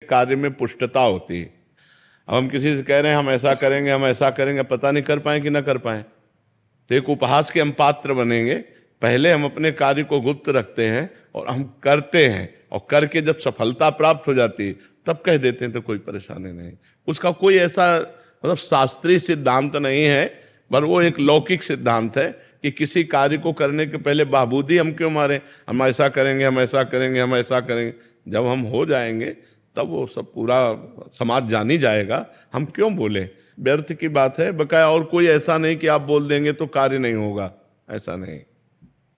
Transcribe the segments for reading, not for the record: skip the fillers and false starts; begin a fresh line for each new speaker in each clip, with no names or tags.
कार्य में पुष्टता होती है। अब हम किसी से कह रहे हैं हम ऐसा करेंगे, हम ऐसा करेंगे, पता नहीं कर पाए कि ना कर पाए, तो एक उपहास के हम पात्र बनेंगे। पहले हम अपने कार्य को गुप्त रखते हैं और हम करते हैं, और करके जब सफलता प्राप्त हो जाती है तब कह देते हैं, तो कोई परेशानी नहीं। उसका कोई ऐसा मतलब शास्त्रीय सिद्धांत नहीं है, पर वो एक लौकिक सिद्धांत है कि किसी कार्य को करने के पहले बाबूदी हम क्यों मारें, हम ऐसा करेंगे, हम ऐसा करेंगे, हम ऐसा करेंगे। जब हम हो जाएंगे तब वो सब पूरा समाज जान ही जाएगा, हम क्यों बोले, व्यर्थ की बात है। बकाया और कोई ऐसा नहीं कि आप बोल देंगे तो कार्य नहीं होगा, ऐसा नहीं।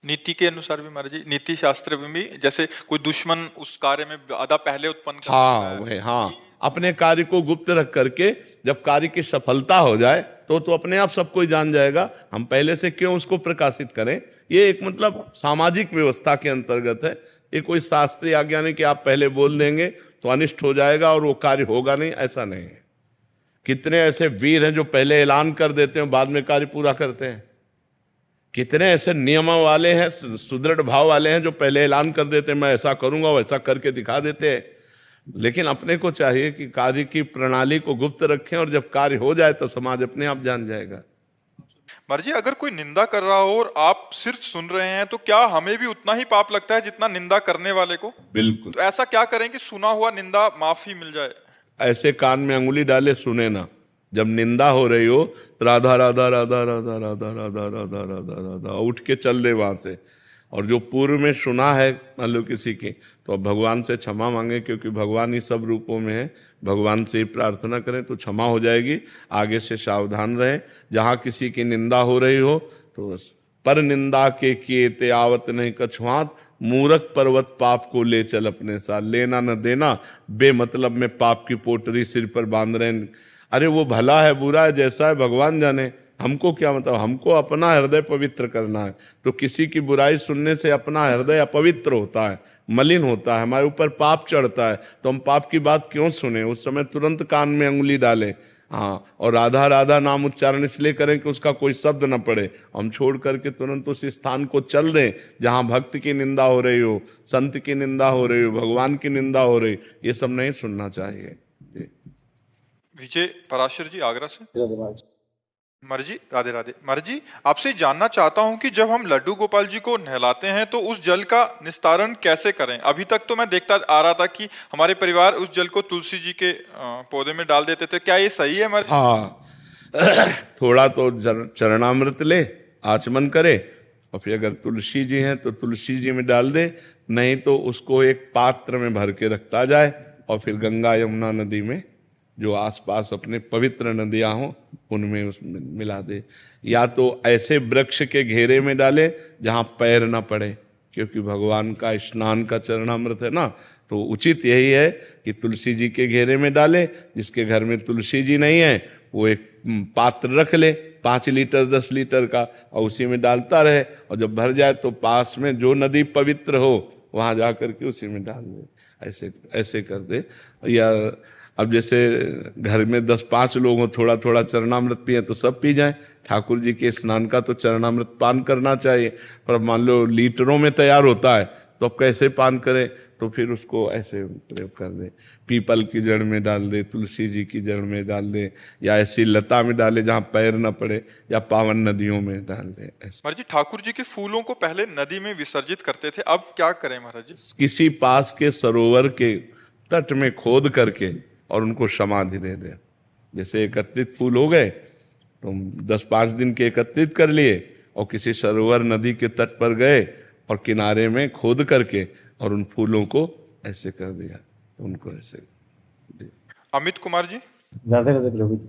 नीति के अनुसार भी महाराज जी, नीति शास्त्र में भी जैसे कोई दुश्मन उस कार्य में बाधा पहले उत्पन्न कर
हाँ वही, हाँ, अपने कार्य को गुप्त रख करके जब कार्य की सफलता हो जाए तो अपने आप सब कोई जान जाएगा, हम पहले से क्यों उसको प्रकाशित करें। ये एक मतलब सामाजिक व्यवस्था के अंतर्गत है, ये कोई शास्त्रीय आज्ञा नहीं कि आप पहले बोल देंगे तो अनिष्ट हो जाएगा और वो कार्य होगा नहीं, ऐसा नहीं है। कितने ऐसे वीर हैं जो पहले ऐलान कर देते हैं, बाद में कार्य पूरा करते हैं। कितने ऐसे नियम वाले हैं, सुदृढ़ भाव वाले हैं जो पहले ऐलान कर देते हैं मैं ऐसा करूंगा, वैसा करके दिखा देते हैं। लेकिन अपने को चाहिए कि कार्य की प्रणाली को गुप्त रखें, और जब कार्य हो जाए तो समाज अपने आप जान जाएगा।
महाराज जी, अगर कोई निंदा कर रहा हो और आप सिर्फ सुन रहे हैं तो क्या हमें भी उतना ही पाप लगता है जितना निंदा करने वाले को?
बिल्कुल।
तो ऐसा क्या करें कि सुना हुआ निंदा माफी मिल जाए?
ऐसे कान में अंगुली डाले सुने ना। जब निंदा हो रही हो राधा राधा राधा राधा राधा राधा राधा राधा राधा उठ के चल दे वहां से। और जो पूर्व में सुना है मान लो किसी की, तो अब भगवान से क्षमा मांगे, क्योंकि भगवान ही सब रूपों में है। भगवान से ही प्रार्थना करें तो क्षमा हो जाएगी। आगे से सावधान रहें, जहाँ किसी की निंदा हो रही हो तो पर निंदा के किए ते आवत नहीं कछुआत, मूरख पर्वत पाप को ले चल अपने साथ, लेना न देना बेमतलब में पाप की पोटरी सिर पर बांध रहे हैं। अरे वो भला है बुरा है जैसा है भगवान जाने, हमको क्या मतलब, हमको अपना हृदय पवित्र करना है। तो किसी की बुराई सुनने से अपना हृदय अपवित्र होता है, मलिन होता है, हमारे ऊपर पाप चढ़ता है, तो हम पाप की बात क्यों सुने। उस समय तुरंत कान में अंगुली डालें। हाँ, और राधा राधा नाम उच्चारण इसलिए करें कि उसका कोई शब्द न पड़े, हम छोड़ करके तुरंत उस स्थान को चल दें जहाँ भक्त की निंदा हो रही हो, संत की निंदा हो रही हो, भगवान की निंदा हो रही, ये सब नहीं सुनना चाहिए।
विजय पराशर जी आगरा से। महाराज जी राधे राधे। महाराज जी, आपसे जानना चाहता हूं कि जब हम लड्डू गोपाल जी को नहलाते हैं तो उस जल का निस्तारण कैसे करें? अभी तक तो मैं देखता आ रहा था कि हमारे परिवार उस जल को तुलसी जी के पौधे में डाल देते थे, क्या ये सही है महाराज?
हाँ थोड़ा तो चरणामृत ले, आचमन करे, और फिर अगर तुलसी जी हैं तो तुलसी जी में डाल दे, नहीं तो उसको एक पात्र में भर के रखता जाए और फिर गंगा यमुना नदी में जो आसपास अपने पवित्र नदियां हों उनमें उसमें मिला दे। या तो ऐसे वृक्ष के घेरे में डाले जहां पैर ना पड़े, क्योंकि भगवान का स्नान का चरणामृत है ना, तो उचित यही है कि तुलसी जी के घेरे में डाले। जिसके घर में तुलसी जी नहीं है वो एक पात्र रख ले 5 लीटर 10 लीटर का, और उसी में डालता रहे, और जब भर जाए तो पास में जो नदी पवित्र हो वहां जा करके उसी में डाल दे। ऐसे ऐसे कर दे। या अब जैसे घर में 10-5 लोग हो, थोड़ा थोड़ा चरणामृत पिए तो सब पी जाएं। ठाकुर जी के स्नान का तो चरणामृत पान करना चाहिए, पर मान लो लीटरों में तैयार होता है तो अब कैसे पान करें, तो फिर उसको ऐसे प्रयोग कर दे। पीपल की जड़ में डाल दे, तुलसी जी की जड़ में डाल दे, या ऐसी लता में डाले जहाँ पैर न पड़े, या पावन नदियों में डाल दे।
महाराज जी, ठाकुर जी के फूलों को पहले नदी में विसर्जित करते थे, अब क्या करें महाराज जी?
किसी पास के सरोवर के तट में खोद करके और उनको समाधि दे दे। जैसे एकत्रित फूल हो गए तो 10-5 दिन के एकत्रित कर लिए, और किसी सरोवर नदी के तट पर गए और किनारे में खोद करके और उन फूलों को ऐसे कर दिया, तो उनको ऐसे।
अमित कुमार जी
राधे राधे प्रभु।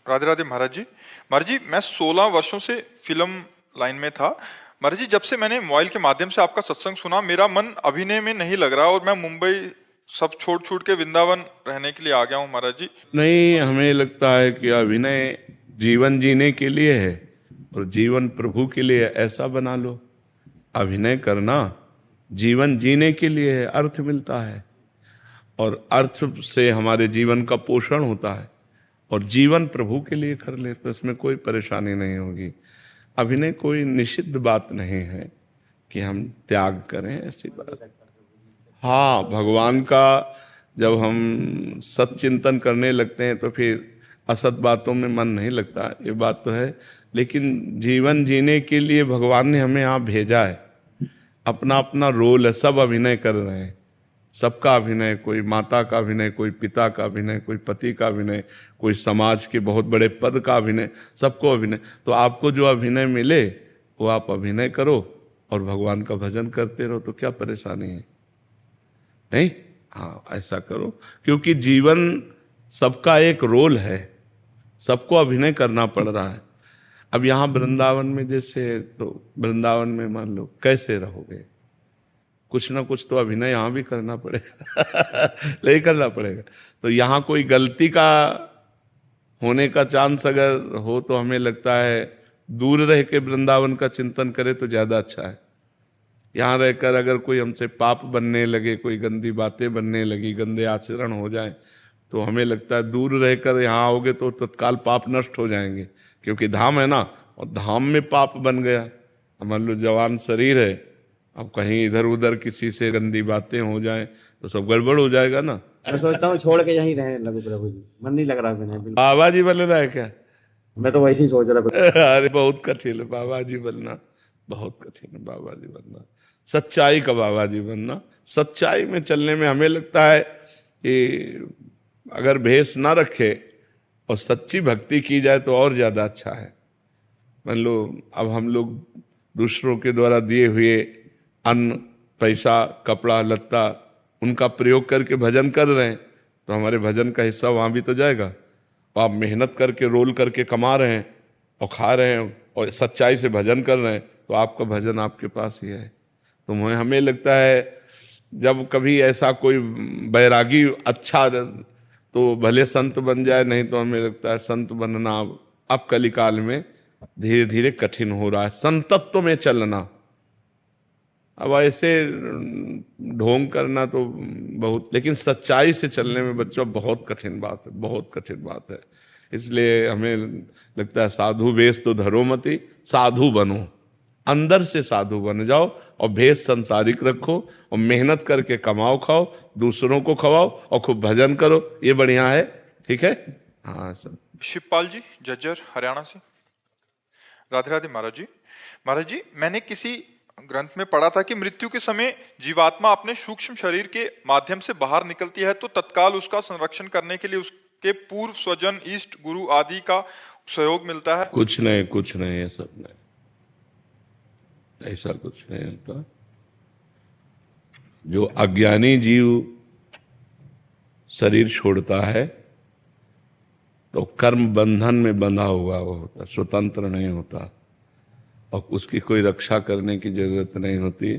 राधे राधे महाराज जी। महाराज जी, मैं 16 वर्षों से फिल्म लाइन में था। महाराज जी, जब से मैंने मोबाइल के माध्यम से आपका सत्संग सुना, मेरा मन अभिनय में नहीं लग रहा और मैं मुंबई सब छोड़ के वृंदावन रहने के लिए आ गया हूँ महाराज जी।
नहीं, हमें लगता है कि अभिनय जीवन जीने के लिए है और जीवन प्रभु के लिए, ऐसा बना लो। अभिनय करना जीवन जीने के लिए है, अर्थ मिलता है, और अर्थ से हमारे जीवन का पोषण होता है, और जीवन प्रभु के लिए कर ले तो इसमें कोई परेशानी नहीं होगी। अभिनय कोई निषिद्ध बात नहीं है कि हम त्याग करें, ऐसी बात। हाँ, भगवान का जब हम सत चिंतन करने लगते हैं तो फिर असत बातों में मन नहीं लगता, ये बात तो है। लेकिन जीवन जीने के लिए भगवान ने हमें यहाँ भेजा है, अपना अपना रोल है, सब अभिनय कर रहे हैं, सबका अभिनय, कोई माता का अभिनय, कोई पिता का अभिनय, कोई पति का अभिनय, कोई समाज के बहुत बड़े पद का अभिनय, सबको अभिनय। तो आपको जो अभिनय मिले वो आप अभिनय करो और भगवान का भजन करते रहो, तो क्या परेशानी है? नहीं, हाँ ऐसा करो, क्योंकि जीवन सबका एक रोल है, सबको अभिनय करना पड़ रहा है। अब यहाँ वृंदावन में जैसे, तो वृंदावन में मान लो कैसे रहोगे, कुछ ना कुछ तो अभिनय यहाँ भी करना पड़ेगा नहीं करना पड़ेगा। तो यहाँ कोई गलती का होने का चांस अगर हो तो हमें लगता है दूर रह के वृंदावन का चिंतन करे तो ज्यादा अच्छा है। यहाँ रहकर अगर कोई हमसे पाप बनने लगे, कोई गंदी बातें बनने लगी, गंदे आचरण हो जाए, तो हमें लगता है दूर रहकर यहाँ आओगे तो तत्काल पाप नष्ट हो जाएंगे, क्योंकि धाम है ना, और धाम में पाप बन गया। मान लो जवान शरीर है, अब कहीं इधर उधर किसी से गंदी बातें हो जाए तो सब गड़बड़ हो जाएगा ना।
मैं सोचता हूँ छोड़ के यहीं रहे लगू प्रभु जी, मन नहीं लग रहा है।
बाबा जी बन रहा है क्या?
मैं तो वैसे ही सोच रहा था।
अरे बहुत कठिन है बाबा जी बनना, बहुत कठिन है बाबा जी बनना, सच्चाई का बाबा जी बनना। सच्चाई में चलने में हमें लगता है कि अगर भेष ना रखे और सच्ची भक्ति की जाए तो और ज्यादा अच्छा है। मान लो अब हम लोग दूसरों के द्वारा दिए हुए अन्न, पैसा, कपड़ा लत्ता, उनका प्रयोग करके भजन कर रहे हैं, तो हमारे भजन का हिस्सा वहां भी तो जाएगा। और आप मेहनत करके रोल करके कमा रहे हैं और खा रहे हैं और सच्चाई से भजन कर रहे हैं, तो आपका भजन आपके पास ही है। तो हमें लगता है जब कभी ऐसा कोई बैरागी अच्छा तो भले संत बन जाए, नहीं तो हमें लगता है संत बनना अब कलिकाल में धीरे धीरे कठिन हो रहा है, संतत्व में चलना। अब ऐसे ढोंग करना तो बहुत, लेकिन सच्चाई से चलने में बच्चों बहुत कठिन बात है, बहुत कठिन बात है। इसलिए हमें लगता है साधु वेश तो धरो मति, साधु बनो, अंदर से साधु बन जाओ और भेष संसारिक रखो और मेहनत करके कमाओ खाओ, दूसरों को खवाओ और खूब भजन करो, ये बढ़िया है। ठीक है, हाँ सर।
शिवपाल जी जज्जर हरियाणा से। राधे राधे महाराज जी। महाराज जी, मैंने किसी ग्रंथ में पढ़ा था कि मृत्यु के समय जीवात्मा अपने सूक्ष्म शरीर के माध्यम से बाहर निकलती है तो तत्काल उसका संरक्षण करने के लिए उसके पूर्व स्वजन, इष्ट, गुरु आदि का सहयोग मिलता है।
कुछ नहीं, कुछ नहीं, ये सब नहीं, ऐसा कुछ नहीं होता। जो अज्ञानी जीव शरीर छोड़ता है तो कर्म बंधन में बंधा हुआ वो होता, स्वतंत्र नहीं होता और उसकी कोई रक्षा करने की जरूरत नहीं होती।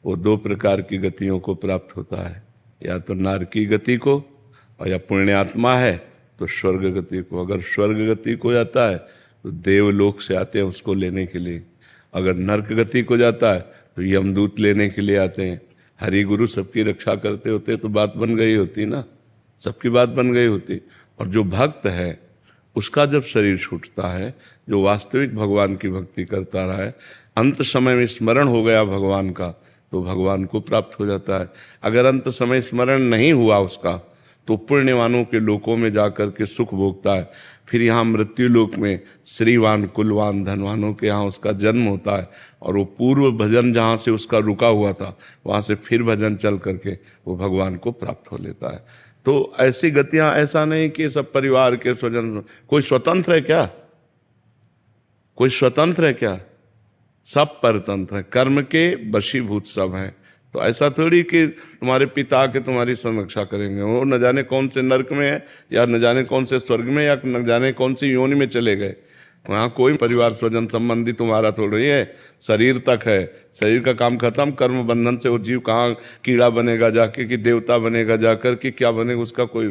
वो दो प्रकार की गतियों को प्राप्त होता है, या तो नारकी गति को, और या पुण्यात्मा है तो स्वर्ग गति को। अगर स्वर्ग गति को जाता है तो देवलोक से आते हैं उसको लेने के लिए, अगर नरक गति को जाता है तो यमदूत लेने के लिए आते हैं। हरि गुरु सबकी रक्षा करते होते तो बात बन गई होती ना, सबकी बात बन गई होती। और जो भक्त है उसका जब शरीर छूटता है, जो वास्तविक भगवान की भक्ति करता रहा है, अंत समय में स्मरण हो गया भगवान का, तो भगवान को प्राप्त हो जाता है। अगर अंत समय स्मरण नहीं हुआ उसका तो पुण्यवानों के लोकों में जाकर के सुख भोगता है। फिर यहाँ मृत्यु लोक में श्रीवान, कुलवान, धनवानों के यहाँ उसका जन्म होता है और वो पूर्व भजन जहाँ से उसका रुका हुआ था वहाँ से फिर भजन चल करके वो भगवान को प्राप्त हो लेता है। तो ऐसी गतियां, ऐसा नहीं कि सब परिवार के स्वजन, कोई स्वतंत्र है क्या? कोई स्वतंत्र है क्या? सब परतंत्र है, कर्म के वशीभूत सब हैं। तो ऐसा थोड़ी कि तुम्हारे पिता के तुम्हारी संरक्षा करेंगे, वो न जाने कौन से नरक में है या न जाने कौन से स्वर्ग में या न जाने कौन सी योनि में चले गए। वहाँ कोई परिवार स्वजन संबंधी तुम्हारा थोड़ी है, शरीर तक है, शरीर का काम खत्म, कर्म बंधन से वो जीव कहाँ कीड़ा बनेगा जाके कि देवता बनेगा जाकर कि क्या बनेगा, उसका कोई,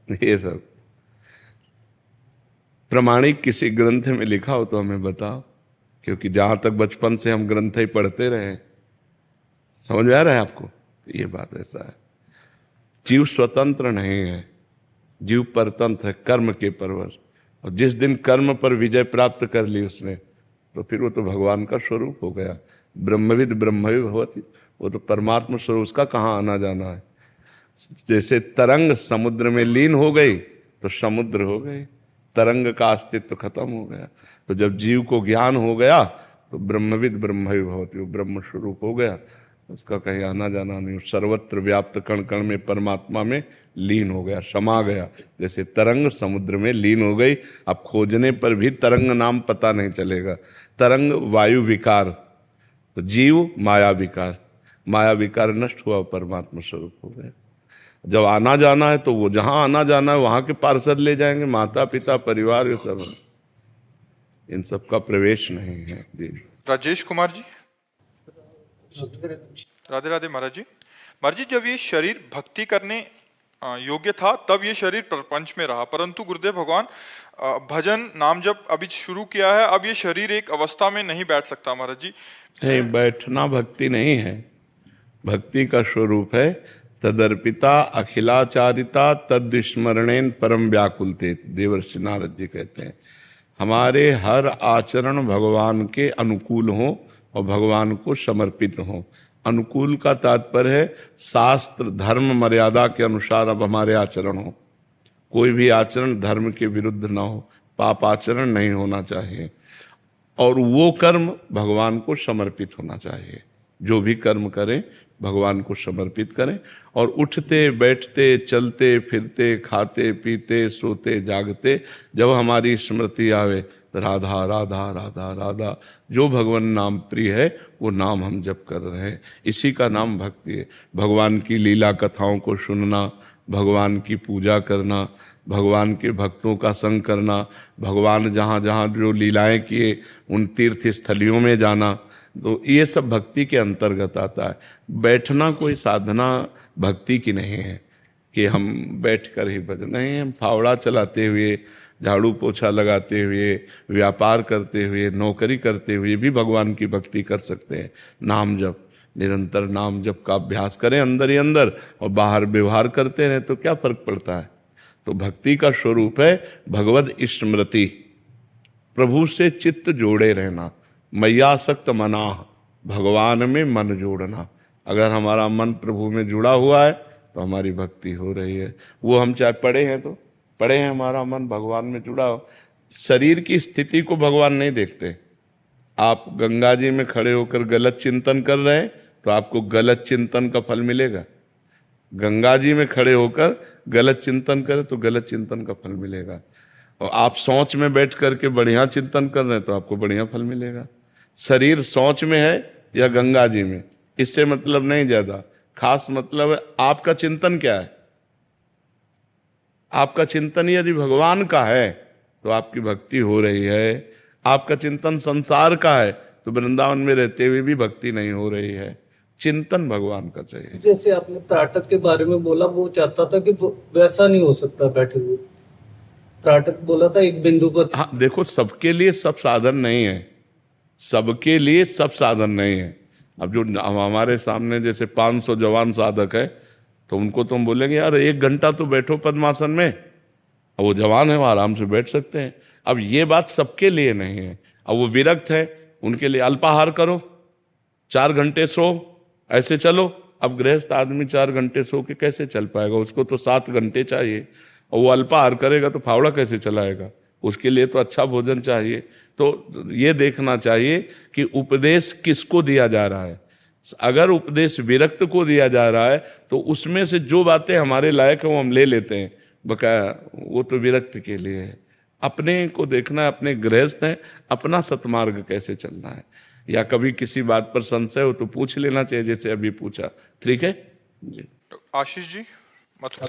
ये सब प्रमाणिक किसी ग्रंथ में लिखा हो तो हमें बताओ, क्योंकि जहां तक बचपन से हम ग्रंथ ही पढ़ते रहे, समझ में आ रहा है आपको? ये बात ऐसा है, जीव स्वतंत्र नहीं है, जीव परतंत्र है, कर्म के परवश। और जिस दिन कर्म पर विजय प्राप्त कर ली उसने, तो फिर वो तो भगवान का स्वरूप हो गया। ब्रह्मविद ब्रह्मविद भवति, वो तो परमात्मा स्वरूप, उसका कहाँ आना जाना है। जैसे तरंग समुद्र में लीन हो गई तो समुद्र हो गई, तरंग का अस्तित्व खत्म हो गया। तो जब जीव को ज्ञान हो गया तो ब्रह्मविद ब्रह्मविभवति, वो ब्रह्म स्वरूप हो गया, उसका कहीं आना जाना नहीं, सर्वत्र व्याप्त कण कण में परमात्मा में लीन हो गया, समा गया। जैसे तरंग समुद्र में लीन हो गई, अब खोजने पर भी तरंग नाम पता नहीं चलेगा। तरंग वायु विकार, तो जीव माया विकार, माया विकार नष्ट हुआ, परमात्मा स्वरूप हो गया। जब आना जाना है तो वो जहां आना जाना है वहां के पार्षद ले जाएंगे, माता पिता परिवार ये सब, इन सब का प्रवेश नहीं है। जी
राजेश कुमार जी। राधे राधे महाराज जी। महाराज जी, जब ये शरीर भक्ति करने योग्य था तब ये शरीर प्रपंच में रहा, परंतु गुरुदेव भगवान भजन नाम जब अभी शुरू किया है, अब ये शरीर एक अवस्था में नहीं बैठ सकता महाराज जी।
नहीं, बैठना भक्ति नहीं है। भक्ति का स्वरूप है तदर्पिता अखिलाचारिता तद्स्मरणेन परम व्याकुलते, देवर्षि नारद जी कहते हैं। हमारे हर आचरण भगवान के अनुकूल हो और भगवान को समर्पित हो। अनुकूल का तात्पर्य है शास्त्र धर्म मर्यादा के अनुसार अब हमारे आचरण हो, कोई भी आचरण धर्म के विरुद्ध ना हो, पाप आचरण नहीं होना चाहिए, और वो कर्म भगवान को समर्पित होना चाहिए। जो भी कर्म करें भगवान को समर्पित करें, और उठते बैठते चलते फिरते खाते पीते सोते जागते जब हमारी स्मृति आवे तो राधा राधा राधा राधा, जो भगवान नाम प्रिय है वो नाम हम जप कर रहे हैं, इसी का नाम भक्ति है। भगवान की लीला कथाओं को सुनना, भगवान की पूजा करना, भगवान के भक्तों का संग करना, भगवान जहाँ जहाँ जो लीलाएं किए उन तीर्थ स्थलियों में जाना, तो ये सब भक्ति के अंतर्गत आता है। बैठना कोई साधना भक्ति की नहीं है कि हम बैठकर ही भजन, नहीं, हम फावड़ा चलाते हुए, झाड़ू पोछा लगाते हुए, व्यापार करते हुए, नौकरी करते हुए भी भगवान की भक्ति कर सकते हैं। नाम जप, निरंतर नाम जप का अभ्यास करें अंदर ही अंदर, और बाहर व्यवहार करते रहें तो क्या फर्क पड़ता है। तो भक्ति का स्वरूप है भगवद स्मृति, प्रभु से चित्त जोड़े रहना, मैयासक्त मना, भगवान में मन जोड़ना। अगर हमारा मन प्रभु में जुड़ा हुआ है तो हमारी भक्ति हो रही है। वो हम चाहे पढ़े हैं तो पढ़े हैं, हमारा मन भगवान में जुड़ा हो। शरीर की स्थिति को भगवान नहीं देखते। आप गंगा जी में खड़े होकर गलत चिंतन कर रहे हैं तो आपको गलत चिंतन का फल मिलेगा। गंगा जी में खड़े होकर गलत चिंतन करें तो गलत चिंतन का फल मिलेगा। और आप सोच में बैठ करके बढ़िया चिंतन कर रहे हैं तो आपको बढ़िया फल मिलेगा। शरीर सोच में है या गंगा जी में, इससे मतलब नहीं ज्यादा, खास मतलब है आपका चिंतन क्या है। आपका चिंतन यदि भगवान का है तो आपकी भक्ति हो रही है। आपका चिंतन संसार का है तो वृंदावन में रहते हुए भी भक्ति नहीं हो रही है। चिंतन भगवान का चाहिए।
जैसे आपने त्राटक के बारे में बोला, वो चाहता था कि वैसा नहीं हो सकता बैठे हुए। त्राटक बोला था एक बिंदु पर।
हाँ, देखो, सबके लिए सब साधन नहीं है, सबके लिए सब साधन नहीं है। अब जो हमारे सामने जैसे 500 जवान साधक है तो उनको तुम बोलेंगे यार 1 घंटा तो बैठो पद्मासन में, अब वो जवान है वो आराम से बैठ सकते हैं। अब ये बात सबके लिए नहीं है। अब वो विरक्त है, उनके लिए अल्पाहार करो, 4 घंटे सो, ऐसे चलो। अब गृहस्थ आदमी 4 घंटे सो के कैसे चल पाएगा, उसको तो 7 घंटे चाहिए, और वो अल्पाहार करेगा तो फावड़ा कैसे चलाएगा। उसके लिए तो अच्छा भोजन चाहिए। तो ये देखना चाहिए कि उपदेश किसको दिया जा रहा है। अगर उपदेश विरक्त को दिया जा रहा है तो उसमें से जो बातें हमारे लायक है वो हम ले लेते हैं, बकाया वो तो विरक्त के लिए है। अपने को देखना है, अपने गृहस्थ हैं, अपना सतमार्ग कैसे चलना है। या कभी किसी बात पर संशय हो तो पूछ लेना चाहिए, जैसे अभी पूछा। ठीक है जी।
आशीष जी,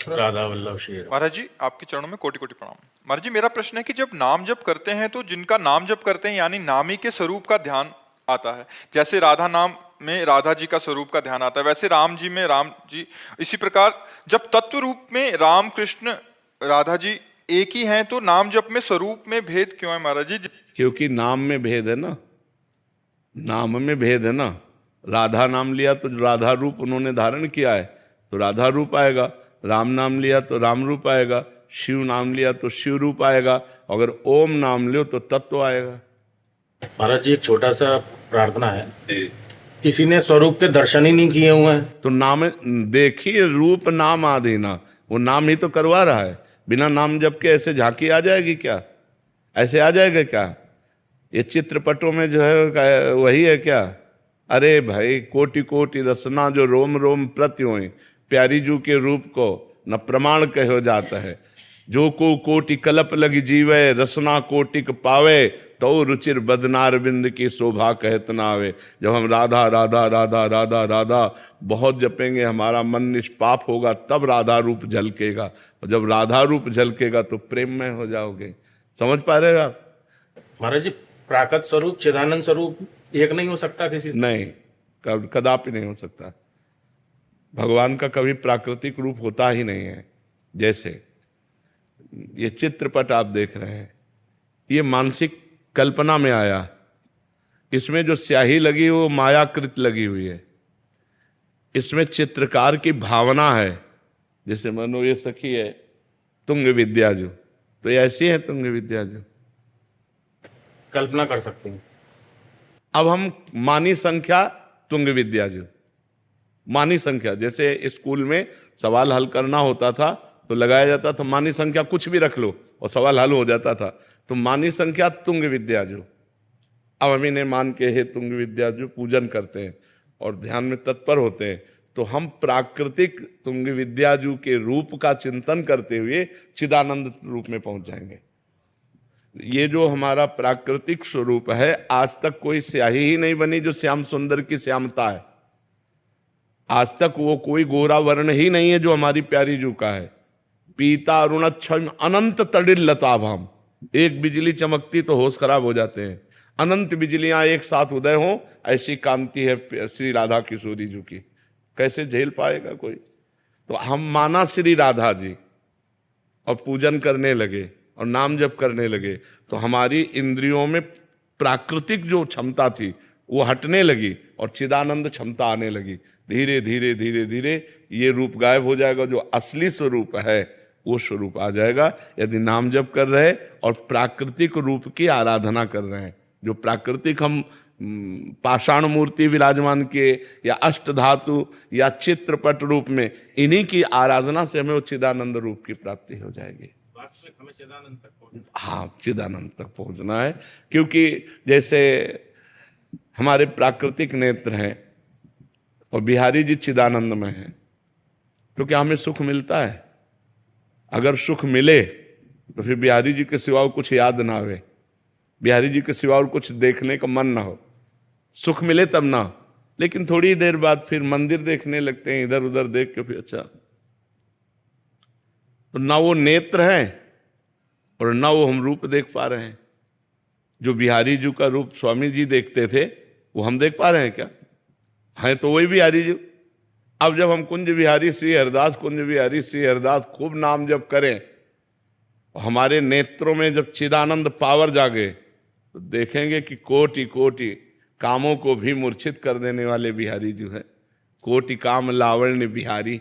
राधा वल्लभ श्री
महाराज जी, आपके चरणों में कोटि कोटि प्रणाम। महाराज जी, मेरा प्रश्न है कि जब नाम जप करते हैं तो जिनका नाम जप करते हैं यानी नामी के स्वरूप का ध्यान आता है, जैसे राधा नाम में राधा जी का स्वरूप का ध्यान आता है, वैसे राम जी में राम जी, इसी प्रकार जब तत्व रूप में राम कृष्ण राधा जी एक ही हैं तो नाम जप में स्वरूप में भेद क्यों है महाराज जी?
क्योंकि नाम में भेद है ना, नाम में भेद है ना। राधा नाम लिया तो राधा रूप उन्होंने धारण किया है तो राधा रूप आएगा, राम नाम लिया तो राम रूप आएगा, शिव नाम लिया तो शिव रूप आएगा, अगर ओम नाम लियो तो तत्व आएगा।
महाराज जी, एक छोटा सा प्रार्थना है किसी ने स्वरूप के दर्शन ही नहीं किए हुए हैं।
तो नाम देखिए, रूप नाम आदीना, वो नाम ही तो करवा रहा है। बिना नाम जप के ऐसे झांकी आ जाएगी क्या? ऐसे आ जाएगा क्या? ये चित्रपटों में जो है वही है क्या? अरे भाई, कोटि कोटि रसना जो रोम रोम प्रति होए, प्यारी जू के रूप को न प्रमाण कहो जाता है। जो को कोटि कलप लगी जीवे, रसना कोटिक पावे, तो रुचिर बदनार बिंद की शोभा कहत ना आवे। जब हम राधा राधा राधा राधा राधा बहुत जपेंगे, हमारा मन निष्पाप होगा, तब राधा रूप झलकेगा। और जब राधा रूप झलकेगा तो प्रेम में हो जाओगे। समझ पा रहे हो आप?
महाराज जी, प्राकृत स्वरूप चिदानंद स्वरूप एक नहीं हो सकता किसी से?
नहीं, कदापि नहीं हो सकता। भगवान का कभी प्राकृतिक रूप होता ही नहीं है। जैसे ये चित्रपट आप देख रहे हैं, ये मानसिक कल्पना में आया। इसमें जो स्याही लगी वो मायाकृत लगी हुई है। इसमें चित्रकार की भावना है। जैसे मानो ये सखी है तुंग विद्याजू, तो ये ऐसी है तुंग विद्याजू,
कल्पना कर सकते हैं।
अब हम मानी संख्या तुंग विद्याजू, मानी संख्या, जैसे स्कूल में सवाल हल करना होता था तो लगाया जाता था मानी संख्या, कुछ भी रख लो और सवाल हल हो जाता था। तो मानी संख्या तुंग विद्याजू। अब हम इन्हें मान के हे तुंग विद्याजू पूजन करते हैं और ध्यान में तत्पर होते हैं, तो हम प्राकृतिक तुंग विद्याजू के रूप का चिंतन करते हुए चिदानंद रूप में पहुंच जाएंगे। ये जो हमारा प्राकृतिक स्वरूप है, आज तक कोई स्याही ही नहीं बनी जो श्याम सुंदर की श्यामता है। आज तक वो कोई गोरा वर्ण ही नहीं है जो हमारी प्यारी जू का है। पीता अरुणच्छम अनंत तड़िल लताभाम, एक बिजली चमकती तो होश खराब हो जाते हैं। अनंत बिजलियां एक साथ उदय हो, ऐसी कांति है श्री राधा किशोरी जू की। कैसे झेल पाएगा कोई? तो हम माना श्री राधा जी और पूजन करने लगे और नाम जप करने लगे, तो हमारी इंद्रियों में प्राकृतिक जो क्षमता थी वो हटने लगी और चिदानंद क्षमता आने लगी। धीरे धीरे धीरे धीरे ये रूप गायब हो जाएगा। जो असली स्वरूप है वो स्वरूप आ जाएगा यदि नाम जप कर रहे और प्राकृतिक रूप की आराधना कर रहे हैं। जो प्राकृतिक हम पाषाण मूर्ति विराजमान के या अष्ट धातु या चित्रपट रूप में, इन्हीं की आराधना से हमें वो चिदानंद रूप की प्राप्ति हो जाएगी।
वास्तविक हमें चिदानंद तक पहुंचना।
हाँ, चिदानंद तक पहुंचना है। क्योंकि जैसे हमारे प्राकृतिक नेत्र हैं और बिहारी जी चिदानंद में हैं, तो क्या हमें सुख मिलता है? अगर सुख मिले तो फिर बिहारी जी के सिवा कुछ याद ना आवे, बिहारी जी के सिवा और कुछ देखने का मन ना हो। सुख मिले तब ना, लेकिन थोड़ी देर बाद फिर मंदिर देखने लगते हैं, इधर उधर देख के फिर अच्छा। तो ना वो नेत्र हैं और ना वो हम रूप देख पा रहे हैं। जो बिहारी जी का रूप स्वामी जी देखते थे वो हम देख पा रहे हैं क्या? हैं तो वही बिहारी जी। अब जब हम कुंज बिहारी श्री हरिदास, कुंज बिहारी श्री हरिदास खूब नाम जप करें, हमारे नेत्रों में जब चिदानंद पावर जागे, तो देखेंगे कि कोटि कोटि कामों को भी मूर्छित कर देने वाले बिहारी जो है। कोटि काम लावण्य बिहारी,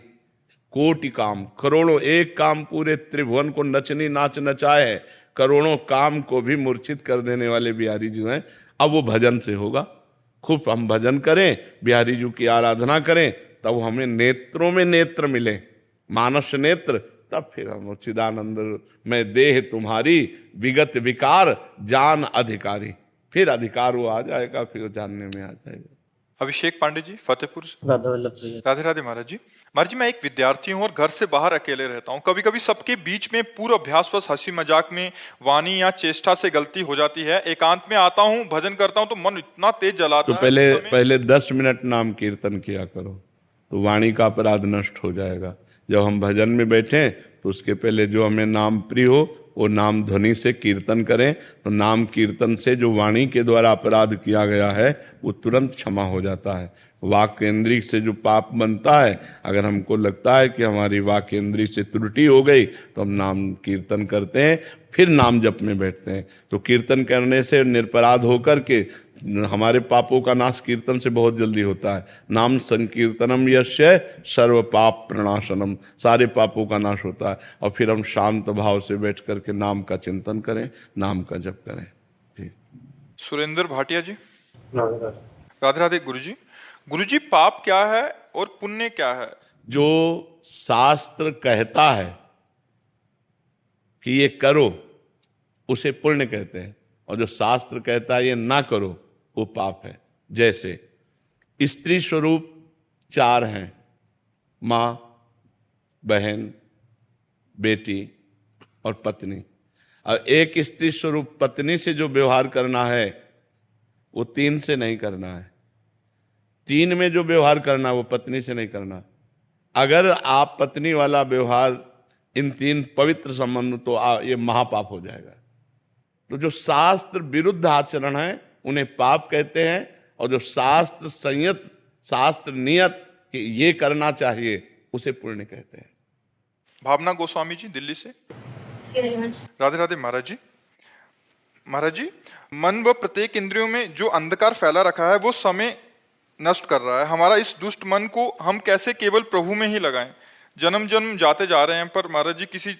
कोटि काम, करोड़ों, एक काम पूरे त्रिभुवन को नचनी नाच नचाए है, करोड़ों काम को भी मूर्छित कर देने वाले बिहारी जो हैं। अब वो भजन से होगा। खूब हम भजन करें, बिहारी जी की आराधना करें, तब हमें नेत्रों में नेत्र मिले, मानस नेत्र, तब फिर हम चिदानंद में देह तुम्हारी विगत विकार जान अधिकारी, फिर अधिकार वो आ जाएगा, फिर वो जानने में आ जाएगा।
अभिषेक पांडे जी, फतेहपुर से।
राधा वल्लभ जी।
राधे राधे महाराज जी। महाराज जी, मैं एक विद्यार्थी हूँ और घर से बाहर अकेले रहता हूँ। कभी कभी सबके बीच में पूर्व अभ्यासवश हंसी मजाक में वाणी या चेष्टा से गलती हो जाती है। एकांत में आता हूँ, भजन करता हूँ तो मन इतना तेज जलाता
तो
है।
पहले 10 मिनट नाम कीर्तन किया करो, तो वाणी का अपराध नष्ट हो जाएगा। जब हम भजन में बैठे तो उसके पहले जो हमें नाम प्रिय हो वो नाम ध्वनि से कीर्तन करें, तो नाम कीर्तन से जो वाणी के द्वारा अपराध किया गया है वो तुरंत क्षमा हो जाता है। वाक इंद्रिय से जो पाप बनता है, अगर हमको लगता है कि हमारी वाक इंद्रिय से त्रुटि हो गई तो हम नाम कीर्तन करते हैं, फिर नाम जप में बैठते हैं। तो कीर्तन करने से निरपराध होकर के हमारे पापों का नाश कीर्तन से बहुत जल्दी होता है। नाम संकीर्तनम यस्य सर्व पाप प्रणाशनम, सारे पापों का नाश होता है। और फिर हम शांत भाव से बैठ करके नाम का चिंतन करें, नाम का जप करें।
सुरेंद्र भाटिया जी।
राधा राधा।
राधे राधे गुरु जी। गुरुजी, पाप क्या है और पुण्य क्या है?
जो शास्त्र कहता है कि ये करो, उसे पुण्य कहते हैं, और जो शास्त्र कहता है ये ना करो, वो पाप है। जैसे स्त्री स्वरूप 4 हैं, माँ, बहन, बेटी और पत्नी। और एक स्त्री स्वरूप पत्नी से जो व्यवहार करना है वो 3 से नहीं करना है। 3 में जो व्यवहार करना है वो पत्नी से नहीं करना। अगर आप पत्नी वाला व्यवहार, इन 3 पवित्र संबंध, तो ये महापाप हो जाएगा। तो जो शास्त्र विरुद्ध आचरण है उन्हें पाप कहते हैं, और जो शास्त्र संयत, शास्त्र नियत कि ये करना चाहिए, उसे पुण्य कहते हैं।
भावना गोस्वामी जी, दिल्ली से। राधे राधे महाराज जी। महाराज जी, मन व प्रत्येक इंद्रियों में जो अंधकार फैला रखा है वो समय नष्ट कर रहा है। हमारा इस दुष्ट मन को हम कैसे केवल प्रभु में ही लगाएं? जन्म जन्म जाते जा रहे हैं, पर महाराज जी किसी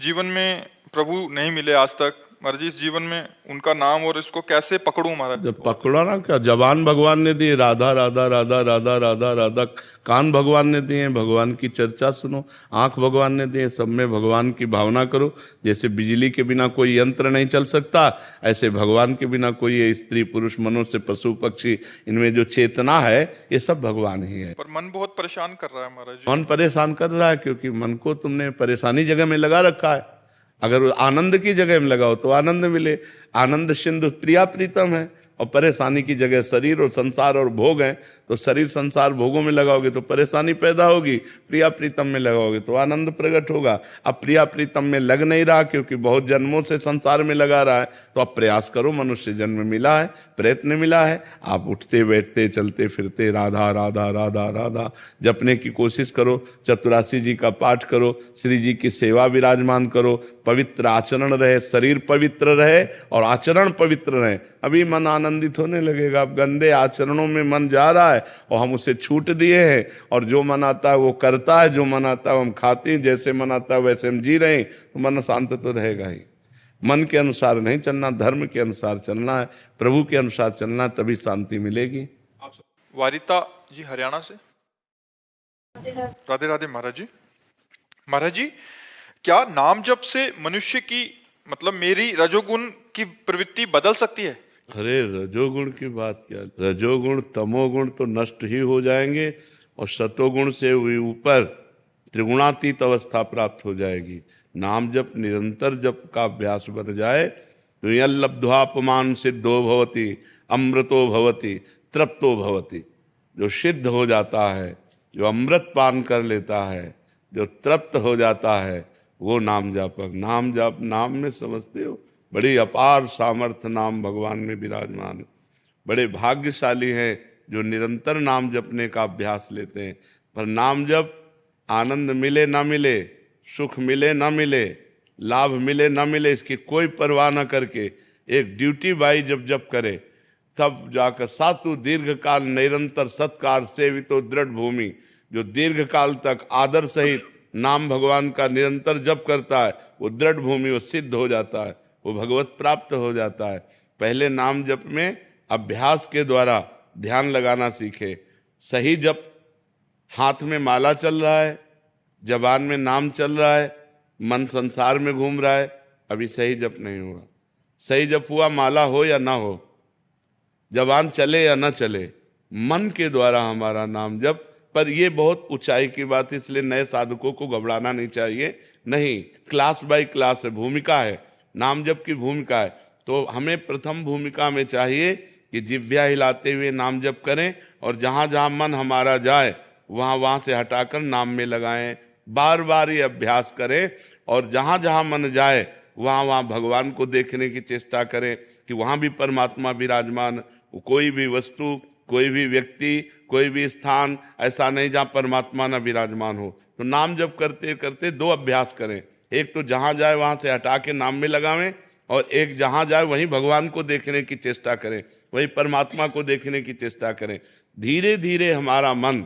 जीवन में प्रभु नहीं मिले आज तक। महाराज जी, इस जीवन में उनका नाम और इसको कैसे पकड़ूं महाराज?
जब पकड़ा ना, क्या जबान भगवान ने दी, राधा राधा राधा राधा राधा राधा। कान भगवान ने दिए, भगवान की चर्चा सुनो। आंख भगवान ने दिए, सब में भगवान की भावना करो। जैसे बिजली के बिना कोई यंत्र नहीं चल सकता, ऐसे भगवान के बिना कोई स्त्री पुरुष, मनुष्य, पशु पक्षी, इनमें जो चेतना है ये सब भगवान ही है।
पर मन बहुत परेशान कर रहा है महाराज जी।
मन परेशान कर रहा है क्योंकि मन को तुमने परेशानी जगह में लगा रखा है। अगर आनंद की जगह में लगाओ तो आनंद मिले। आनंद सिंधु प्रिया प्रीतम है, और परेशानी की जगह शरीर और संसार और भोग हैं, तो शरीर संसार भोगों में लगाओगे तो परेशानी पैदा होगी। प्रिया प्रीतम में लगाओगे तो आनंद प्रकट होगा। अब प्रिया प्रीतम में लग नहीं रहा क्योंकि बहुत जन्मों से संसार में लगा रहा है, तो अब प्रयास करो। मनुष्य जन्म मिला है, प्रयत्न मिला है, आप उठते बैठते चलते फिरते राधा राधा राधा राधा जपने की कोशिश करो। चतुरासी जी का पाठ करो, श्री जी की सेवा विराजमान करो, पवित्र आचरण रहे, शरीर पवित्र रहे और आचरण पवित्र रहे। अभी मन आनंदित होने लगेगा। अब गंदे आचरणों में मन जा रहा है और हम उसे छूट दिए हैं, और जो मन आता है वो करता है, जो मन आता है वो हम खाते हैं, जैसे मन आता है वैसे हम जी रहे हैं, तो मन शांत तो रहेगा ही। मन के अनुसार नहीं चलना, धर्म के अनुसार चलना है, प्रभु के अनुसार चलना, तभी शांति मिलेगी।
वारिता जी, हरियाणा से। राधे राधे महाराज जी। महाराज जी, क्या नाम जप से मनुष्य की, मतलब मेरी रजोगुण की प्रवृत्ति बदल सकती है?
अरे रजोगुण की बात क्या, रजोगुण तमोगुण तो नष्ट ही हो जाएंगे, और सतोगुण से ऊपर त्रिगुणातीत अवस्था प्राप्त हो जाएगी। नाम जप निरंतर जप का अभ्यास बन जाए तो यह लब्ध्वापमान सिद्धो भवति, अमृतो भवति, तृप्तो भवति। जो सिद्ध हो जाता है, जो अमृत पान कर लेता है, जो तृप्त हो जाता है, वो नाम जापक। नाम जाप, नाम में समझते हो बड़ी अपार सामर्थ्य नाम भगवान में विराजमान। बड़े भाग्यशाली हैं जो निरंतर नाम जपने का अभ्यास लेते हैं। पर नाम जप, आनंद मिले ना मिले, सुख मिले ना मिले, लाभ मिले ना मिले, इसकी कोई परवाह न करके एक ड्यूटी बाई जब जप करे, तब जाकर सातु दीर्घ काल निरंतर सत्कार सेवितो दृढ़ भूमि। जो दीर्घ काल तक आदर सहित नाम भगवान का निरंतर जप करता है, वो दृढ़ भूमि, वो सिद्ध हो जाता है, वो भगवत प्राप्त हो जाता है। पहले नाम जप में अभ्यास के द्वारा ध्यान लगाना सीखे। सही जप, हाथ में माला चल रहा है, जबान में नाम चल रहा है, मन संसार में घूम रहा है, अभी सही जप नहीं हुआ। सही जप हुआ, माला हो या ना हो, जबान चले या ना चले, मन के द्वारा हमारा नाम जप। पर ये बहुत ऊंचाई की बात है, इसलिए नए साधकों को घबराना नहीं चाहिए। नहीं, क्लास बाय क्लास है, भूमिका है, नाम जप की भूमिका है। तो हमें प्रथम भूमिका में चाहिए कि जिह्वा हिलाते हुए नाम जप करें, और जहाँ जहाँ मन हमारा जाए वहाँ से हटाकर नाम में लगाएं। बार बार ये अभ्यास करें, और जहाँ जहाँ मन जाए वहाँ भगवान को देखने की चेष्टा करें कि वहाँ भी परमात्मा विराजमान। कोई भी वस्तु, कोई भी व्यक्ति, कोई भी स्थान ऐसा नहीं जहाँ परमात्मा न विराजमान हो। तो नाम जप करते करते 2 अभ्यास करें। एक तो जहाँ जाए वहाँ से हटा के नाम में लगावें, और एक जहाँ जाए वहीं भगवान को देखने की चेष्टा करें, वहीं परमात्मा को देखने की चेष्टा करें। धीरे धीरे हमारा मन,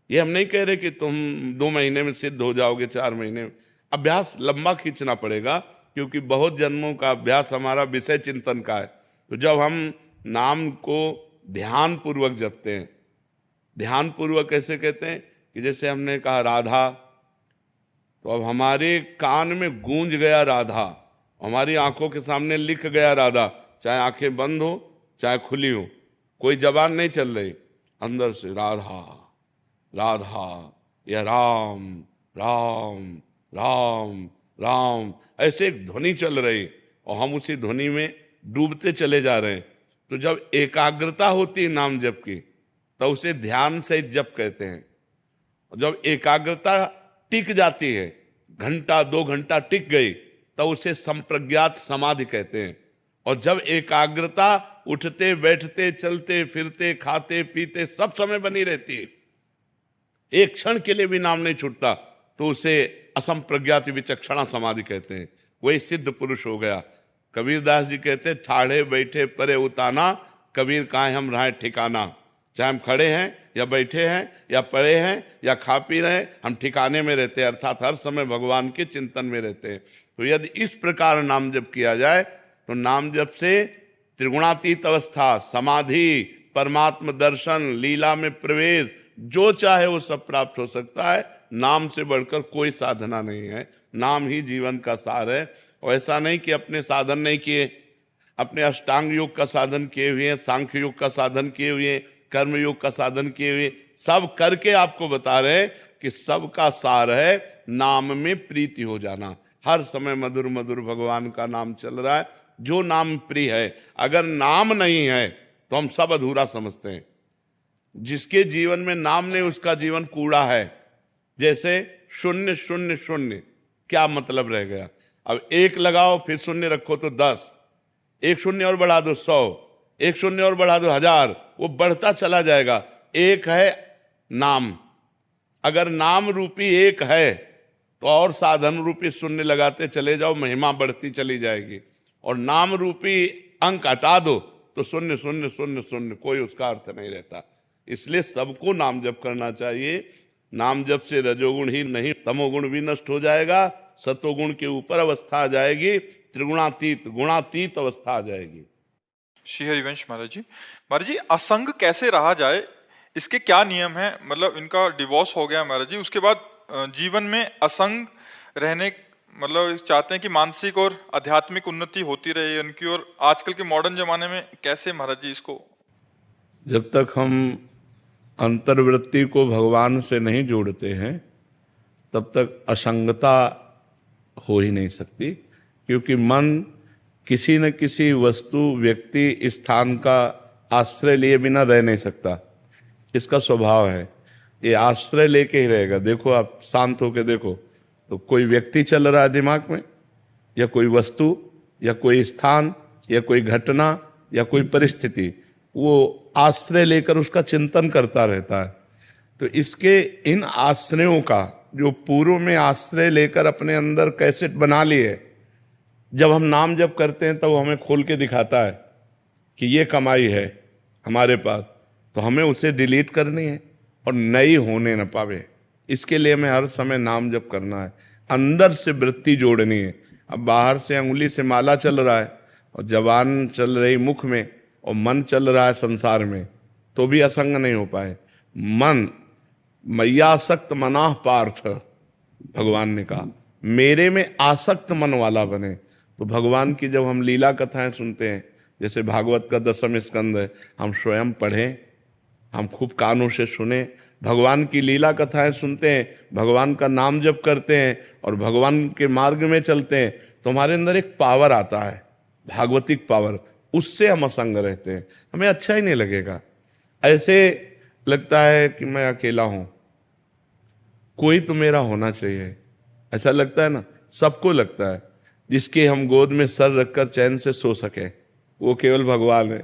ये हम नहीं कह रहे कि तुम 2 महीने में सिद्ध हो जाओगे, 4 महीने में। अभ्यास लंबा खींचना पड़ेगा, क्योंकि बहुत जन्मों का अभ्यास हमारा विषय चिंतन का है। तो जब हम नाम को ध्यान पूर्वक जपते हैं, ध्यान पूर्वक कैसे कहते हैं कि जैसे हमने कहा राधा, तो अब हमारे कान में गूंज गया राधा, हमारी आंखों के सामने लिख गया राधा, चाहे आंखें बंद हो चाहे खुली हो, कोई जबान नहीं चल रही, अंदर से राधा राधा या राम राम राम राम, ऐसे एक ध्वनि चल रही और हम उसी ध्वनि में डूबते चले जा रहे हैं। तो जब एकाग्रता होती है नाम जप की, तो उसे ध्यान से जप कहते हैं। जब एकाग्रता टिक जाती है, घंटा 2 घंटा टिक गई, तो उसे संप्रज्ञात समाधि कहते हैं। और जब एकाग्रता उठते बैठते चलते फिरते खाते पीते सब समय बनी रहती है, एक क्षण के लिए भी नाम नहीं छूटता, तो उसे असंप्रज्ञात विचक्षणा समाधि कहते हैं। वही सिद्ध पुरुष हो गया। कबीरदास जी कहते हैं, ठाड़े बैठे परे उताना, कबीर काहे हम रहे ठिकाना। चाहे हम खड़े हैं या बैठे हैं या पड़े हैं या खा पी रहे हैं, हम ठिकाने में रहते हैं, अर्थात हर समय भगवान के चिंतन में रहते हैं। तो यदि इस प्रकार नाम जप किया जाए, तो नाम जप से त्रिगुणातीत अवस्था, समाधि, परमात्म दर्शन, लीला में प्रवेश, जो चाहे वो सब प्राप्त हो सकता है। नाम से बढ़कर कोई साधना नहीं है, नाम ही जीवन का सार है। और ऐसा नहीं कि अपने साधन नहीं किए, अपने अष्टांग योग का साधन किए हुए हैं, सांख्य योग का साधन किए हुए हैं, कर्म योग का साधन किए हुए, सब करके आपको बता रहे कि सबका सार है नाम में प्रीति हो जाना। हर समय मधुर मधुर भगवान का नाम चल रहा है, जो नाम प्रिय है। अगर नाम नहीं है तो हम सब अधूरा समझते हैं। जिसके जीवन में नाम नहीं, उसका जीवन कूड़ा है। जैसे शून्य शून्य शून्य, क्या मतलब रह गया? अब 1 लगाओ फिर शून्य रखो तो 10, 1 शून्य और बढ़ा दो 100, 1 शून्य और बढ़ा दो 1000, वो बढ़ता चला जाएगा। एक है नाम, अगर नाम रूपी एक है तो और साधन रूपी शून्य लगाते चले जाओ, महिमा बढ़ती चली जाएगी। और नाम रूपी अंक हटा दो तो शून्य शून्य शून्य शून्य, कोई उसका अर्थ नहीं रहता। इसलिए सबको नाम जप करना चाहिए। नाम जप से रजोगुण ही नहीं, तमोगुण भी नष्ट हो जाएगा, सतोगुण के ऊपर अवस्था आ जाएगी, त्रिगुणातीत गुणातीत अवस्था आ जाएगी।
श्री हरिवंश महाराज जी, असंग कैसे रहा जाए, इसके क्या नियम हैं? मतलब इनका डिवोर्स हो गया महाराज जी, उसके बाद जीवन में असंग रहने, मतलब चाहते हैं कि मानसिक और आध्यात्मिक उन्नति होती रहे उनकी। और आजकल के मॉडर्न जमाने में कैसे महाराज जी इसको?
जब तक हम अंतर्वृत्ति को भगवान से नहीं जोड़ते हैं, तब तक असंगता हो ही नहीं सकती। क्योंकि मन किसी न किसी वस्तु, व्यक्ति, स्थान का आश्रय लिए बिना रह नहीं सकता। इसका स्वभाव है, ये आश्रय लेके ही रहेगा। देखो, आप शांत होके देखो तो कोई व्यक्ति चल रहा है दिमाग में, या कोई वस्तु, या कोई स्थान, या कोई घटना, या कोई परिस्थिति, वो आश्रय लेकर उसका चिंतन करता रहता है। तो इसके इन आश्रयों का, जो पूर्व में आश्रय लेकर अपने अंदर कैसेट बना लिए, जब हम नाम जप करते हैं तब हमें खोल के दिखाता है कि ये कमाई है हमारे पास, तो हमें उसे डिलीट करनी है और नई होने न पावे। इसके लिए हमें हर समय नाम जप करना है, अंदर से वृत्ति जोड़नी है। अब बाहर से अंगुली से माला चल रहा है और जबान चल रही मुख में और मन चल रहा है संसार में, तो भी असंग नहीं हो पाए। मन मैयासक्त मनाह पार्थ, भगवान ने कहा, मेरे में आसक्त मन वाला बने। तो भगवान की जब हम लीला कथाएं सुनते हैं, जैसे भागवत का 10वां स्कंद है, हम स्वयं पढ़ें, हम खूब कानों से सुने, भगवान की लीला कथाएं सुनते हैं, भगवान का नाम जप करते हैं और भगवान के मार्ग में चलते हैं, तो हमारे अंदर एक पावर आता है, भागवतिक पावर, उससे हम असंग रहते हैं। हमें अच्छा ही नहीं लगेगा। ऐसे लगता है कि मैं अकेला हूं, कोई तो मेरा होना चाहिए, ऐसा लगता है ना, सबको लगता है। जिसके हम गोद में सर रखकर चैन से सो सके वो केवल भगवान है,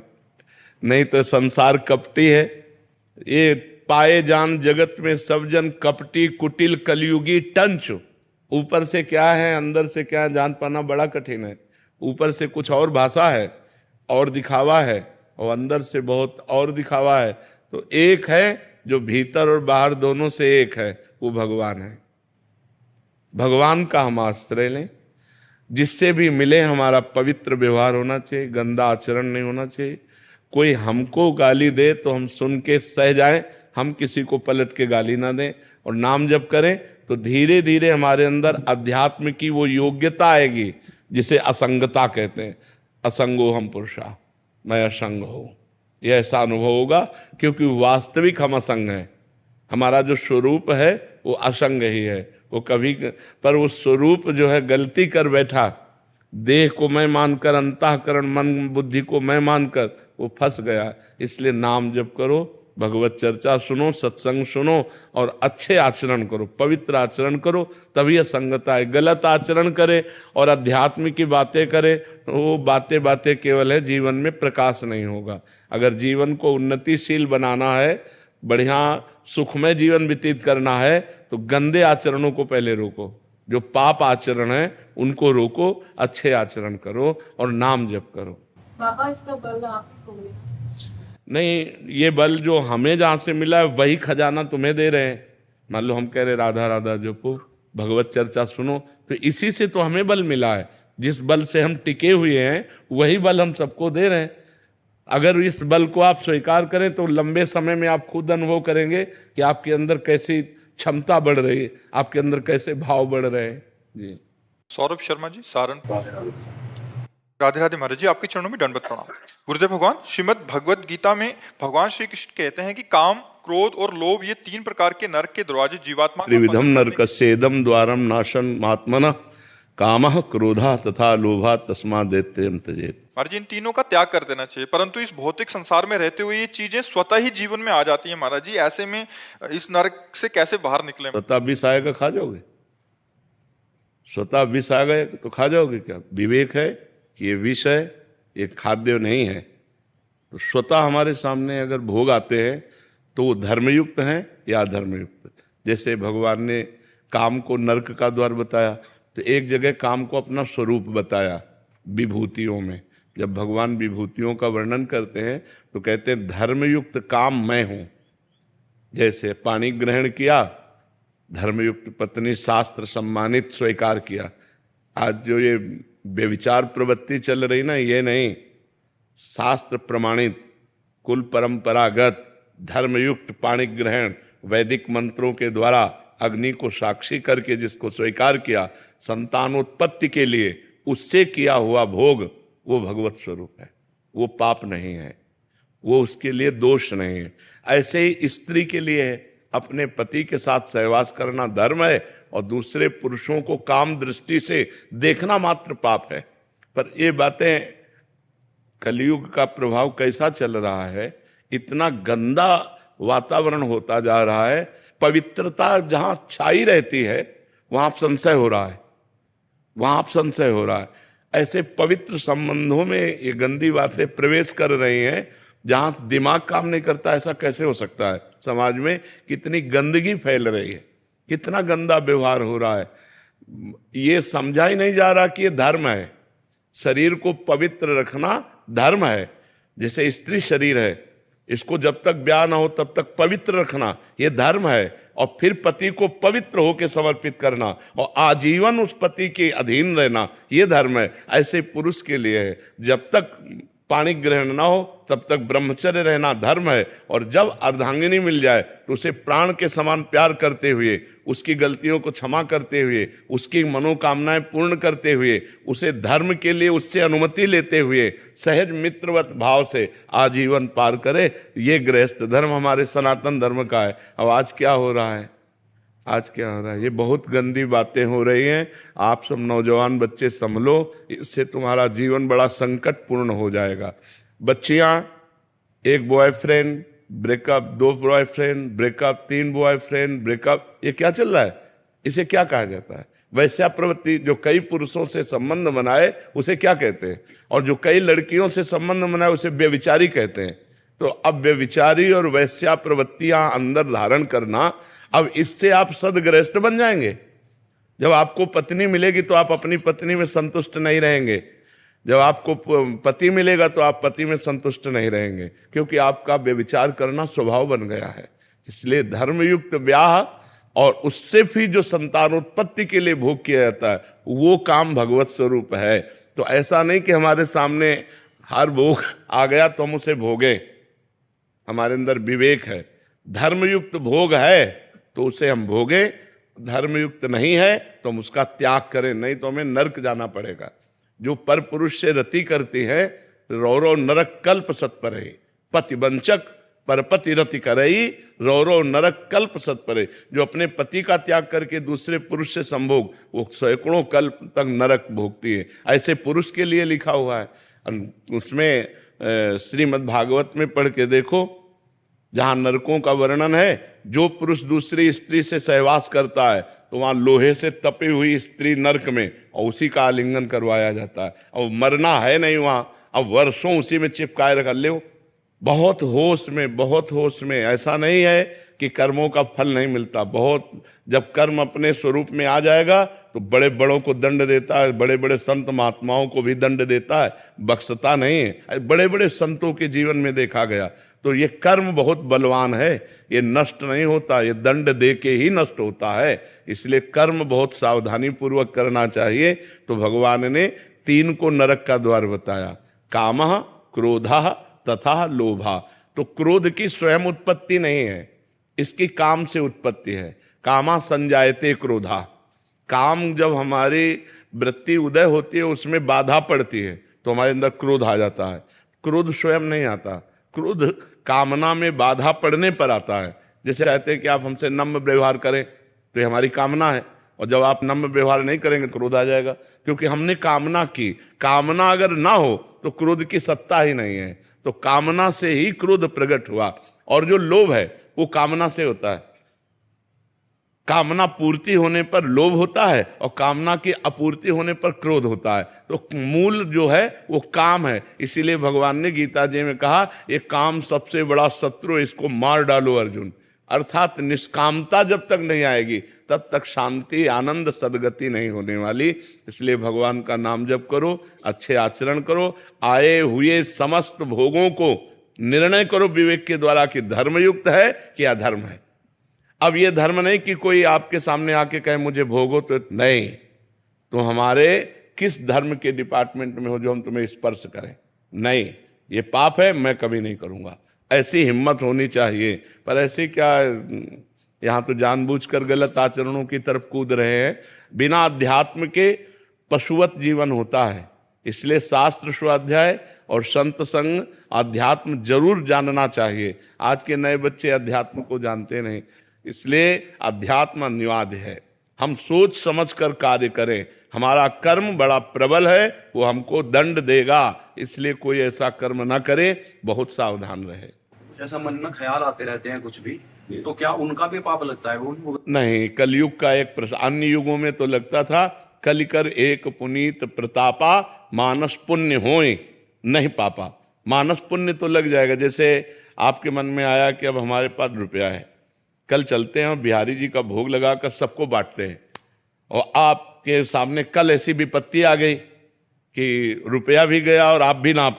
नहीं तो संसार कपटी है। ये पाए जान जगत में सब जन कपटी कुटिल कलयुगी टंच। ऊपर से क्या है अंदर से क्या है जान पाना बड़ा कठिन है। ऊपर से कुछ और भाषा है और दिखावा है, और अंदर से बहुत और दिखावा है। तो एक है जो भीतर और बाहर दोनों से एक है, वो भगवान है। भगवान का हम आश्रय लें, जिससे भी मिले हमारा पवित्र व्यवहार होना चाहिए, गंदा आचरण नहीं होना चाहिए। कोई हमको गाली दे तो हम सुन के सह जाएं, हम किसी को पलट के गाली ना दें और नाम जप करें, तो धीरे धीरे हमारे अंदर अध्यात्म की वो योग्यता आएगी जिसे असंगता कहते हैं। असंगो हम पुरुषा, मैं असंग हूँ, यह ऐसा अनुभव होगा, क्योंकि वास्तविक हम असंग हैं। हमारा जो स्वरूप है वो असंग ही है। वो कभी पर वो स्वरूप जो है गलती कर बैठा, देह को मैं मानकर, अंतःकरण मन बुद्धि को मैं मानकर वो फंस गया। इसलिए नाम जप करो, भगवत चर्चा सुनो, सत्संग सुनो और अच्छे आचरण करो, पवित्र आचरण करो, तभी असंगता है। गलत आचरण करे और अध्यात्म की बातें करे तो वो बातें बातें केवल है, जीवन में प्रकाश नहीं होगा। अगर जीवन को उन्नतिशील बनाना है, बढ़िया सुखमय जीवन व्यतीत करना है, तो गंदे आचरणों को पहले रोको, जो पाप आचरण है उनको रोको, अच्छे आचरण करो और नाम जप करो।
बाबा इसका बल आप ही को मिला।
नहीं, ये बल जो हमें जहाँ से मिला है वही खजाना तुम्हें दे रहे हैं। मान लो हम कह रहे राधा राधा जपो, भगवत चर्चा सुनो, तो इसी से तो हमें बल मिला है। जिस बल से हम टिके हुए हैं वही बल हम सबको दे रहे हैं। अगर इस बल को आप स्वीकार करें तो लंबे समय में आप खुद अनुभव करेंगे कि आपके अंदर कैसी क्षमता बढ़ रही है, आपके अंदर कैसे भाव बढ़ रहे हैं। जी,
सौरभ शर्मा जी, सहारनपुर। राधे राधे महाराज जी, आपके चरणों में दंडवत प्रणाम। गुरुदेव भगवान, श्रीमद् भगवत गीता में भगवान श्री कृष्ण कहते हैं कि काम, क्रोध और लोभ ये 3 प्रकार के नरक के दरवाजे जीवात्मा
त्रिविधम नरकस्येदम द्वारम नाशन आत्मनः कामः क्रोधः तथा लोभः तस्मादेत्यं त्यजेत्।
महाराज जी, इन तीनों का त्याग कर देना चाहिए, परंतु इस भौतिक संसार में रहते हुए ये चीजें स्वतः ही जीवन में आ जाती हैं। महाराज जी, ऐसे में इस नरक से कैसे बाहर निकले?
स्वतः विष आएगा, खा जाओगे? स्वतः विष आ गए तो खा जाओगे क्या? विवेक है कि ये विष है, ये खाद्य नहीं है। तो स्वतः हमारे सामने अगर भोग आते हैं तो वो धर्मयुक्त हैं या अधर्मयुक्त। जैसे भगवान ने काम को नरक का द्वार बताया, तो एक जगह काम को अपना स्वरूप बताया विभूतियों में। जब भगवान विभूतियों का वर्णन करते हैं तो कहते हैं धर्मयुक्त काम मैं हूँ। जैसे पानी ग्रहण किया, धर्मयुक्त पत्नी शास्त्र सम्मानित स्वीकार किया। आज जो ये व्यभिचार प्रवृत्ति चल रही ना, ये नहीं, शास्त्र प्रमाणित कुल परंपरागत धर्मयुक्त पाणी ग्रहण वैदिक मंत्रों के द्वारा अग्नि को साक्षी करके जिसको स्वीकार किया संतानोत्पत्ति के लिए, उससे किया हुआ भोग वो भगवत स्वरूप है, वो पाप नहीं है, वो उसके लिए दोष नहीं है। ऐसे ही स्त्री के लिए अपने पति के साथ सहवास करना धर्म है और दूसरे पुरुषों को काम दृष्टि से देखना मात्र पाप है। पर ये बातें, कलयुग का प्रभाव कैसा चल रहा है, इतना गंदा वातावरण होता जा रहा है। पवित्रता जहां छाई रहती है वहां आप संशय हो रहा है, वहां आप संशय हो रहा है। ऐसे पवित्र संबंधों में ये गंदी बातें प्रवेश कर रही हैं जहां दिमाग काम नहीं करता। ऐसा कैसे हो सकता है? समाज में कितनी गंदगी फैल रही है, कितना गंदा व्यवहार हो रहा है, ये समझा ही नहीं जा रहा कि ये धर्म है। शरीर को पवित्र रखना धर्म है। जैसे स्त्री शरीर है, इसको जब तक ब्याह ना हो तब तक पवित्र रखना ये धर्म है। और फिर पति को पवित्र होकर समर्पित करना और आजीवन उस पति के अधीन रहना ये धर्म है। ऐसे पुरुष के लिए है, जब तक पाणी ग्रहण ना हो तब तक ब्रह्मचर्य रहना धर्म है। और जब अर्धांगिनी मिल जाए तो उसे प्राण के समान प्यार करते हुए, उसकी गलतियों को क्षमा करते हुए, उसकी मनोकामनाएं पूर्ण करते हुए, उसे धर्म के लिए उससे अनुमति लेते हुए सहज मित्रवत भाव से आजीवन पार करे। ये गृहस्थ धर्म हमारे सनातन धर्म का है। अब आज क्या हो रहा है? आज क्या हो रहा है? ये बहुत गंदी बातें हो रही हैं। आप सब नौजवान बच्चे संभलो, इससे तुम्हारा जीवन बड़ा संकटपूर्ण हो जाएगा। बच्चियां, एक boyfriend breakup, 2 boyfriend breakup, 3 boyfriend breakup, ये क्या चल रहा है? इसे क्या कहा जाता है? वैश्या प्रवृत्ति। जो कई पुरुषों से संबंध बनाए उसे क्या कहते हैं? और जो कई लड़कियों से संबंध बनाए उसे व्यभिचारी कहते हैं। तो अब व्यभिचारी और वैश्या प्रवृत्तियां अंदर धारण करना, अब इससे आप सदगृहस्थ बन जाएंगे। जब आपको पत्नी मिलेगी तो आप अपनी पत्नी में संतुष्ट नहीं रहेंगे, जब आपको पति मिलेगा तो आप पति में संतुष्ट नहीं रहेंगे, क्योंकि आपका व्यभिचार करना स्वभाव बन गया है। इसलिए धर्मयुक्त ब्याह और उससे भी जो संतानोत्पत्ति के लिए भोग किया जाता है वो काम भगवत स्वरूप है। तो ऐसा नहीं कि हमारे सामने हर भोग आ गया तो हम उसे भोगें। हमारे अंदर विवेक है, धर्मयुक्त भोग है तो उसे हम भोगे, धर्मयुक्त नहीं है तो हम उसका त्याग करें, नहीं तो हमें नरक जाना पड़ेगा। जो पर पुरुष से रति करती है, रौरव नरक कल्प सत्परे, पति वंचक परपति रति करई, रौरव नरक कल्प सत्परे। जो अपने पति का त्याग करके दूसरे पुरुष से संभोग, वो सैकड़ों कल्प तक नरक भोगती है। ऐसे पुरुष के लिए लिखा हुआ है। उसमें श्रीमद् भागवत में पढ़ के देखो, जहां नरकों का वर्णन है, जो पुरुष दूसरी स्त्री से सहवास करता है तो वहां लोहे से तपी हुई स्त्री नरक में, और उसी का आलिंगन करवाया जाता है। और मरना है नहीं वहां, अब वर्षों उसी में चिपकाए रख ले। बहुत होश में, बहुत होश में। ऐसा नहीं है कि कर्मों का फल नहीं मिलता। बहुत, जब कर्म अपने स्वरूप में आ जाएगा तो बड़े बड़ों को दंड देता है, बड़े बड़े संत महात्माओं को भी दंड देता है, बख्शता नहीं है। बड़े बड़े संतों के जीवन में देखा गया। तो ये कर्म बहुत बलवान है, ये नष्ट नहीं होता, ये दंड दे के ही नष्ट होता है। इसलिए कर्म बहुत सावधानी पूर्वक करना चाहिए। तो भगवान ने 3 को नरक का द्वार बताया, कामः, क्रोधः तथा लोभा। तो क्रोध की स्वयं उत्पत्ति नहीं है, इसकी काम से उत्पत्ति है। कामा संजायते क्रोधा। काम जब हमारी वृत्ति उदय होती है, उसमें बाधा पड़ती है तो हमारे अंदर क्रोध आ जाता है। क्रोध स्वयं नहीं आता, क्रोध कामना में बाधा पड़ने पर आता है। जैसे कहते हैं कि आप हमसे नम्र व्यवहार करें, तो ये हमारी कामना है, और जब आप नम्र व्यवहार नहीं करेंगे तो क्रोध आ जाएगा, क्योंकि हमने कामना की। कामना अगर ना हो तो क्रोध की सत्ता ही नहीं है। तो कामना से ही क्रोध प्रकट हुआ। और जो लोभ है वो कामना से होता है। कामना पूर्ति होने पर लोभ होता है, और कामना की अपूर्ति होने पर क्रोध होता है। तो मूल जो है वो काम है। इसीलिए भगवान ने गीता जी में कहा, ये काम सबसे बड़ा शत्रु, इसको मार डालो अर्जुन। अर्थात निष्कामता जब तक नहीं आएगी तब तक शांति, आनंद, सदगति नहीं होने वाली। इसलिए भगवान का नाम जप करो, अच्छे आचरण करो, आए हुए समस्त भोगों को निर्णय करो विवेक के द्वारा कि धर्मयुक्त है कि अधर्म है। अब ये धर्म नहीं कि कोई आपके सामने आके कहे मुझे भोगो, तो नहीं। तो हमारे किस धर्म के डिपार्टमेंट में हो जो हम तुम्हें स्पर्श करें? नहीं, ये पाप है, मैं कभी नहीं करूंगा। ऐसी हिम्मत होनी चाहिए। पर ऐसे क्या, यहाँ तो जानबूझकर गलत आचरणों की तरफ कूद रहे हैं। बिना अध्यात्म के पशुवत जीवन होता है। इसलिए शास्त्र स्वाध्याय और संत संग, अध्यात्म जरूर जानना चाहिए। आज के नए बच्चे अध्यात्म को जानते नहीं, इसलिए अध्यात्म अनिवार्य है। हम सोच समझ कर कार्य करें। हमारा कर्म बड़ा प्रबल है, वो हमको दंड देगा। इसलिए कोई ऐसा कर्म ना करे, बहुत सावधान रहे।
जैसा मन में ख्याल आते रहते हैं कुछ भी, तो क्या उनका भी पाप लगता है? वो
नहीं, कलयुग का एक प्रश्न। अन्य युगों में तो लगता था कलिकर एक पुनीत प्रतापा, मानस पुण्य होए नहीं पापा। मानस पुण्य तो लग जाएगा। जैसे आपके मन में आया कि अब हमारे पास रुपया है, कल चलते हैं बिहारी जी का भोग लगाकर सबको बांटते हैं, और आपके सामने कल ऐसी विपत्ति आ गई कि रुपया भी गया और आप भी ना